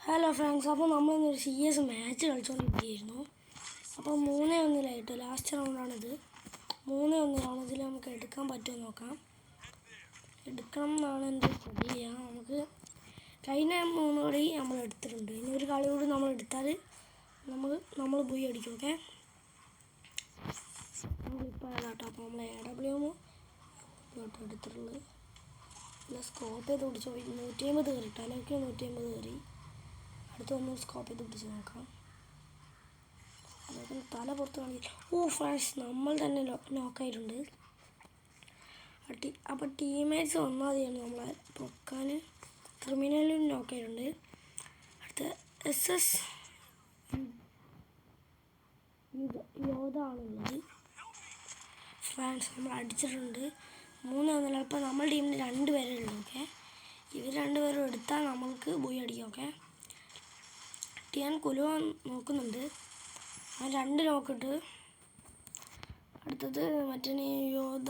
Hello friends, അപ്പോൾ നമ്മളിന്നൊരു CS match കളിച്ചുകൊണ്ടിരിക്കുകയായിരുന്നു. അപ്പോൾ 3-1 last റൗണ്ടാണിത്. 3-1 ഇതിൽ നമുക്ക് എടുക്കാൻ പറ്റുമോ നോക്കാം. എടുക്കണം എന്നാണ് എൻ്റെ പ്രതീക്ഷ. നമുക്ക് കഴിഞ്ഞ 3 കളി നമ്മൾ എടുത്തിട്ടുണ്ട്. ഇനി ഒരു കളി കൂടി നമ്മൾ എടുത്താൽ നമ്മൾ പോയി അടിക്കും. ഓക്കെ, നമ്മളിപ്പോൾ ഏതാട്ടോ. അപ്പോൾ നമ്മൾ AW എടുത്തിട്ടുള്ളത് നല്ല സ്കോപ്പ് ചെയ്ത് പിടിച്ചു. 150 കയറി ടലൊക്കെ 150 കയറി. അടുത്തൊന്ന് സ്കോപ്പ് ചെയ്ത് പിടിച്ച് നോക്കാം. അതൊക്കെ തല പുറത്ത് കാണിക്കും. ഫ്രണ്ട്സ്, നമ്മൾ തന്നെ നോക്കായിട്ടുണ്ട്. അപ്പോൾ ടീമേറ്റ്സ് വന്നാൽ മതിയാണ് നമ്മളെ പൊക്കാൻ. ക്രിമിനലും നോക്കായിട്ടുണ്ട്. അടുത്ത SS യോധാണുള്ളത്. ഫ്രണ്ട്സ്, നമ്മൾ അടിച്ചിട്ടുണ്ട്. 3-1. അപ്പോൾ നമ്മൾ ടീമിന് 2 പേരേ ഉള്ളൂ. ഓക്കെ, ഇവർ 2 പേരും എടുത്താൽ നമ്മൾക്ക് പോയി അടിക്കാം. ഓക്കെ, ഞാൻ കുലുവ നോക്കുന്നുണ്ട്. ആ 2 നോക്കിട്ട് അടുത്തത് മറ്റേ യോധ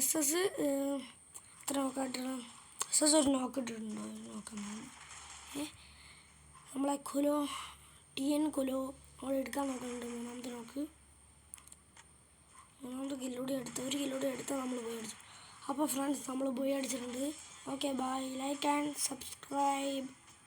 SS എത്ര നോക്കായിട്ടുള്ള SS ഒരു നോക്കിയിട്ടുണ്ടോ നോക്കാം. നമ്മളെ കുലോ TN കുലോ അവിടെ എടുക്കാൻ നോക്കുന്നുണ്ട്. 3ാമത്തെ നോക്ക്. 3ാമത്തെ കില്ലൂടെ എടുത്താൽ നമ്മൾ പോയി അടിച്ചു. അപ്പോൾ ഫ്രണ്ട്സ്, നമ്മൾ പോയി അടിച്ചിട്ടുണ്ട്. Okay, bye. Like and subscribe.